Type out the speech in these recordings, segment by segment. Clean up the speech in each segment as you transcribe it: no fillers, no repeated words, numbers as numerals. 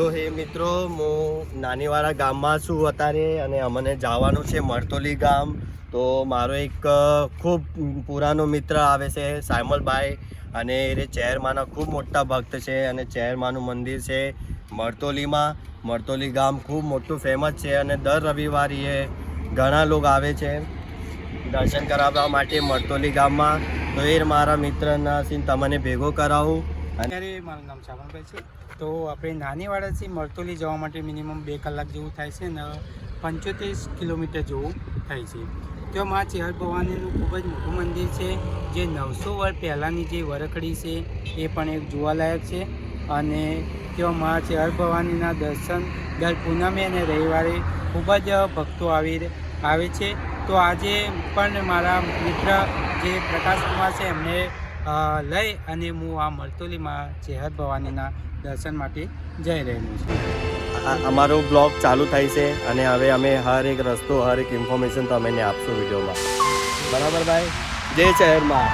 તો હે મિત્રો, હું નાનીવાડા ગામમાં છું અત્યારે અને અમને જવાનું છે મરતોલી ગામ. તો મારો એક ખૂબ પુરાનો મિત્ર આવે છે સાયમલભાઈ, અને એ ચેરમાના ખૂબ મોટા ભક્ત છે અને ચેરમાનું મંદિર છે મરતોલીમાં. મરતોલી ગામ ખૂબ મોટું ફેમસ છે અને દર રવિવારે એ ઘણા લોકો આવે છે દર્શન કરાવવા માટે મરતોલી ગામમાં. તો એ મારા મિત્રના સીન તમને ભેગો કરાવું. અત્યારે મારું નામ સાવનભાઈ છે. તો આપણે નાનીવાડાથી મરતોલી જવા માટે મિનિમમ 2 કલાક જેવું થાય છે અને 75 કિલોમીટર જેવું થાય છે. ત્યાં મા ચેહર ભવાનીનું ખૂબ જ મોટું મંદિર છે, જે 900 વર્ષ પહેલાંની જે વરખડી છે એ પણ એક જોવાલાયક છે. અને ત્યાં મા ચેહર ભવાનીના દર્શન દર પૂનમે અને રવિવારે ખૂબ જ ભક્તો આવે છે. તો આજે પણ મારા મિત્ર જે પ્રકાશકુમાર છે એમને લઈ અને હું આ મરતોલીમાં ચેહર ભવાનીના દર્શન માટે જઈ રહેલું છું. અમારો બ્લોગ ચાલુ થાય છે અને હવે અમે હર એક રસ્તો, હર એક ઇન્ફોર્મેશન તમને આપશું વિડીયોમાં. બરાબર ભાઈ? જય ચેહરમાં.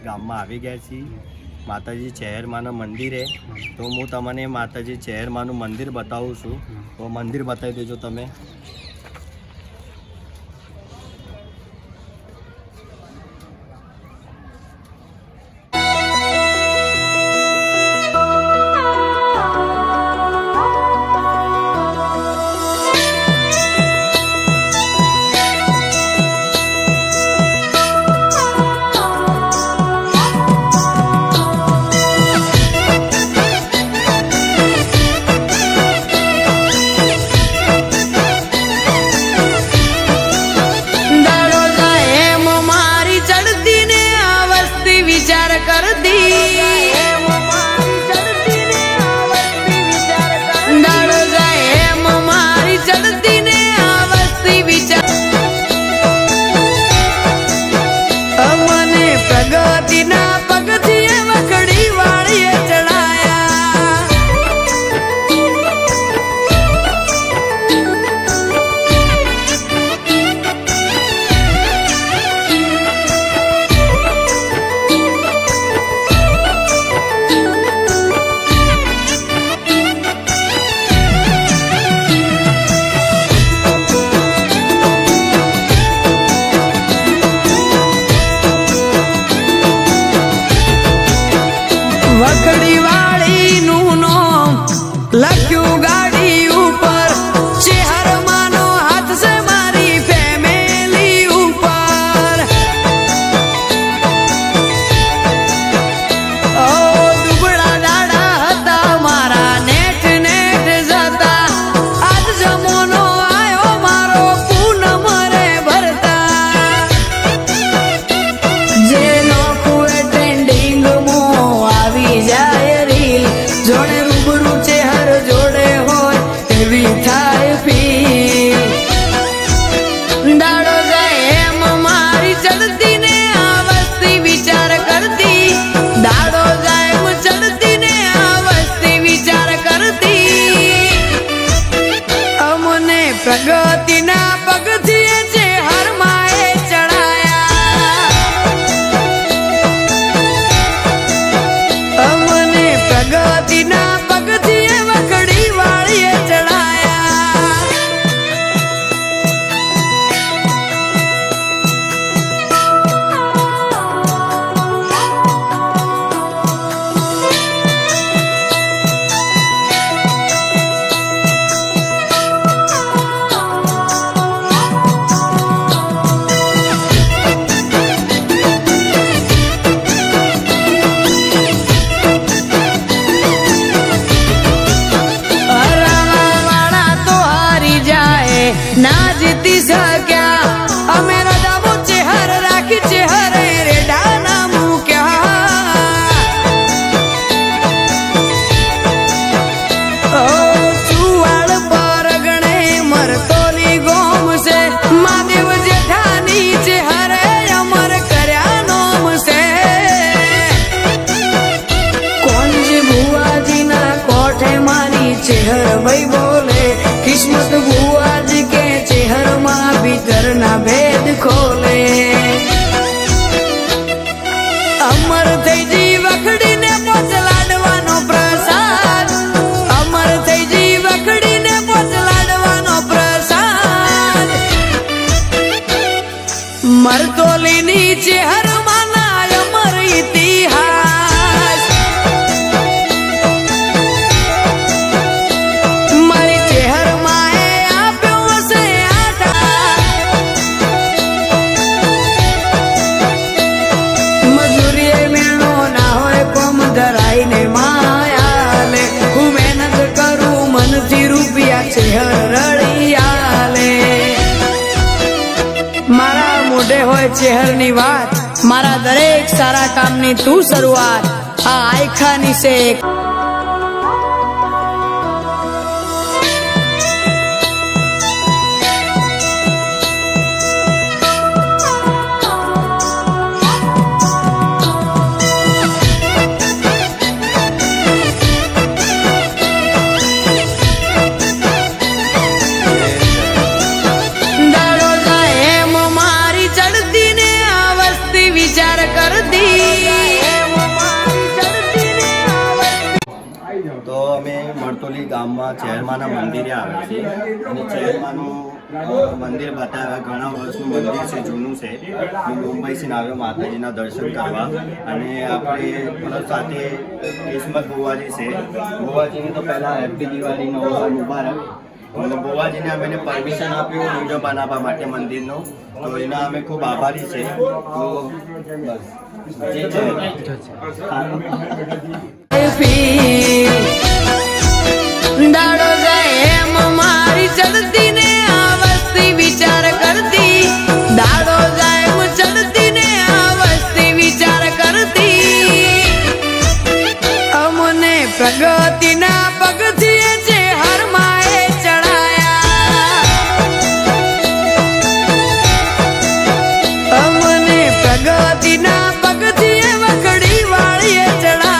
ગામમાં આવી ગયા છીએ માતાજી ચેહરમાના મંદિરે. તો હું તમને માતાજી ચેહરમાનું મંદિર બતાવું છું. તો મંદિર બતાવી દેજો તમે. પ્રગતિના પગથિયે છે હરમાએ ચડાયા અમને પ્રગતિના પગથિયે વખડી વાળીએ ચડાયા ના જીતી શક્યા અમે રજાવો ચેહર રાખી ચેહરે રેડા ના મૂક્યા ચુવાડ પર ગણે મરતોલી ગોમ છે મહાદેવ જેઠાની ચેહરે અમર કર્યા નોમ છે કોંજી ભુવાજીના કોઠે મારી ચેહર ભાઈ બોલે કિસ્મત ભુવાજી કે ચેહરમાં ભીતરના ભેદ ખોલે અમર થઈ જી વખડીને પોચ લાડવાનો પ્રસાદ અમર થઈ જી વખડીને પોચ લાડવાનો પ્રસાદ મરતોલીની ચેહરમાં ના અમર ઇતિહાસ મારી ચેહરમાં એ આપ્યો હશે મજૂરી મેળો ના હોય કોમ ધરાઈને માયાલે હું મહેનત કરું મનથી રૂપિયા ચેહર રળિયાલે મારા મોઢે હોય ચેહરની વાત મારા દરેક સારા કામની તું શરૂઆત આ આયખાની છે દાડો જાય એમ મારી ચડતી ને આ વસ્તી વિચાર કરતી તો અમે મરતોલી ગામમાં ચેરમાના મંદિરે આવ્યા છીએ અને ચેરમાનું મંદિર બતાવ્યા ઘણા વર્ષનું મંદિર છે જૂનું છે હું મુંબઈથી આવ્યો માતાજીના દર્શન કરવા અને આપણે મતલબ સાથે કિસ્મત ભુવાજી છે ભુવાજીને તો પહેલાં હેપી દિવાળીનો મુબારક અને ભુવાજીને અમે પરમિશન આપ્યું વિડીયો બનાવવા માટે મંદિરનો તો એના અમે ખૂબ આભારી છે તો બસ જે છે દાડો જાય એમ મારી ચડતી ને આ વસ્તી વિચાર કરતી દાડો જાય એમ ચડતી ને આ વસ્તી વિચાર કરતી અમને પ્રગતિના પગથિયે છે હરમાએ ચડાયા અમને પ્રગતિના પગથિયે વખડી વાળીએ ચડાયા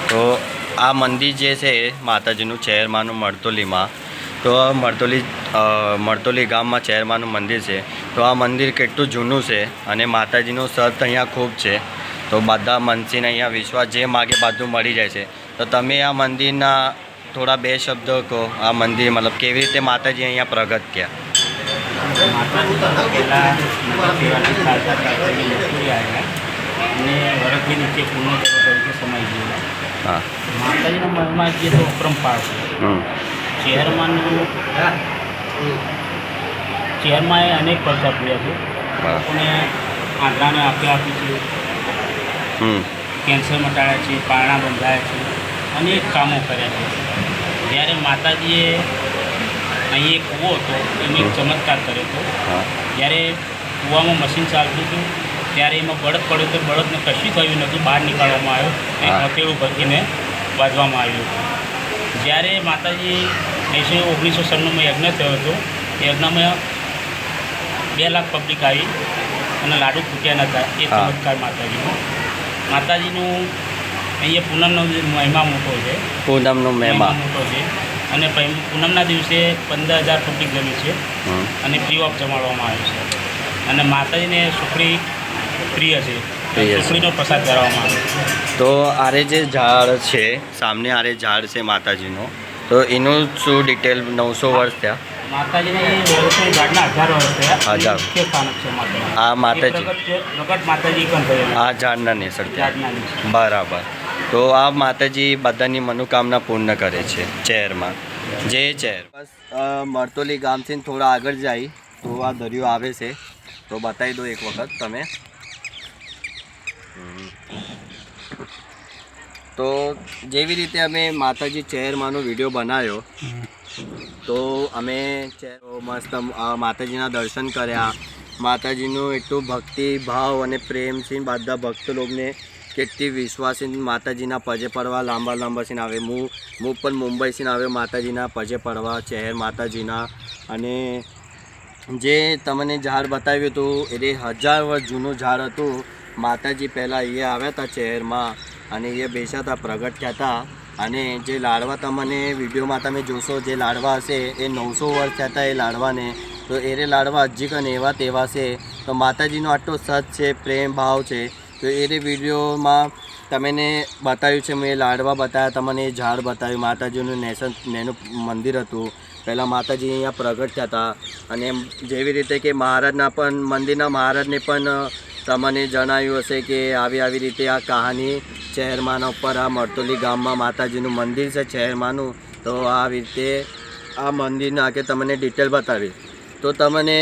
તો આ મંદિર જે છે માતાજીનું ચેરમાનું મરતોલીમાં તો આ મરતોલી ગામમાં ચેરમાનું મંદિર છે તો આ મંદિર કેટલું જૂનું છે અને માતાજીનું સત અહીંયા ખૂબ છે તો બધા મનસીને અહીંયા વિશ્વાસ જે માગે બધું મળી જાય છે તો તમે આ મંદિરના થોડા બે શબ્દો કહો આ મંદિર મતલબ કેવી રીતે માતાજી અહીંયા પ્રગટ થયા પહેલાં ચાલતા ચાલતા આવ્યા અને વરખની નીચે પૂર્ણ તરીકે સમાઈ ગયેલા હા માતાજીના મનમાં જે તો અપરંપાર છે ચેરમાં અનેક પડતા પૂર્યા છે લોકોને આંધળાને આપી છે કેન્સર મટાડ્યા છે પારણા બંધાયા છે અનેક કામો કર્યા છે જ્યારે માતાજીએ અહીં એક કૂવો હતો એનો એક ચમત્કાર કર્યો હતો. હા જ્યારે કૂવામાં મશીન ચાલતું હતું ત્યારે એમાં બળદ પડ્યો તો બળદને કશું થયું નહોતું, બહાર નીકાળવામાં આવ્યો અને હા. હથેળું ભરતીને બાંધવામાં આવ્યું હતું. જ્યારે માતાજી 1997માં યજ્ઞ થયો હતો, યજ્ઞમાં 2 લાખ પબ્લિક આવી અને લાડુ ફૂટ્યા નહોતા. એ હા. ચમત્કાર માતાજીનું અહીંયા પૂનમનો મહિમા મોટો છે. પૂનમનો મહિમા મહેમા. મોટો છે અને પૂનમના દિવસે 15,000 પબ્લિક જમે છે અને ફ્રી ઓફ જમાડવામાં આવે છે. અને માતાજીને સુખડી પ્રિય છે, પ્રિય છે. સુખડીનો પ્રસાદ કરવામાં આવે છે. તો આરે જે ઝાડ છે સામને આરે ઝાડ છે માતાજીનો, તો એનું શું ડિટેલ? 900 વર્ષ થયા. માતાજીને વર્ષો ઝાડના 1000 વર્ષ થયા. હજાર. મુખ્ય સ્થાનક છે માતાજી. આ માતાજી. એ પ્રગટ માતાજી પણ થયેલા આ ઝાડના નેસર થયા. ઝાડના નીચે. બરાબર. તો આ માતાજી બધાની મનોકામના પૂર્ણ કરે છે ચેરમાં. જે ચેર બસ મરતોલી ગામથી થોડા આગળ જાય તો આ દરિયો આવે છે, તો બતાવી દો એક વખત તમે. તો જેવી રીતે અમે માતાજી ચેરમાંનો વિડીયો બનાવ્યો, તો અમે ચેર મસ્ત માતાજીના દર્શન કર્યા. માતાજીનું એટલું ભક્તિ ભાવ અને પ્રેમથી બધા ભક્ત લોકોને કેટલી વિશ્વાસી માતાજીના પજે પડવા લાંબા સીન આવે. હું પણ મુંબઈથી આવ્યો માતાજીના પજે પડવા ચહેર માતાજીના. અને જે તમને ઝાડ બતાવ્યું હતું એ 1000 વર્ષ જૂનું ઝાડ હતું. માતાજી પહેલાં અહીંયા આવ્યા હતા ચહેરમાં અને એ બેસા હતા, પ્રગટ થયા હતા. અને જે લાડવા તમને વિડીયોમાં તમે જોશો, જે લાડવા હશે એ 900 વર્ષ થયા હતા એ લાડવાને. તો એ લાડવા હજી કને એવા તેવા છે. તો માતાજીનો આટલો સત છે, પ્રેમ ભાવ છે. તો એ વિડીયોમાં તમને બતાવ્યું છે, મેં લાડવા બતાવ્યા, તમને એ ઝાડ બતાવ્યું. માતાજીનું નેનું મંદિર હતું. પહેલાં માતાજી અહીંયા પ્રગટ થયા હતા. અને જેવી રીતે કે મહારાજના પણ મંદિરના મહારાજને પણ તમને જણાવ્યું હશે કે આવી રીતે આ કહાની ચહેરમાના ઉપર આ મરતોલી ગામમાં માતાજીનું મંદિર છે ચહેરમાનું. તો આવી રીતે આ મંદિરના આગે તમને ડિટેલ બતાવી. તો તમને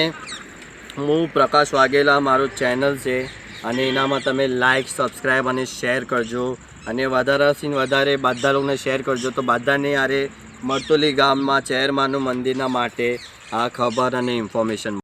હું પ્રકાશ વાઘેલા, મારું ચેનલ છે અને એનામાં તમે લાઈક, સબસ્ક્રાઈબ અને શેર કરજો. અને વધારેથી વધારે બધા લોકોને શેર કરજો. તો બધાને આરે મરતોલી ગામમાં ચહેરમાનું મંદિરના માટે આ ખબર અને ઇન્ફોર્મેશન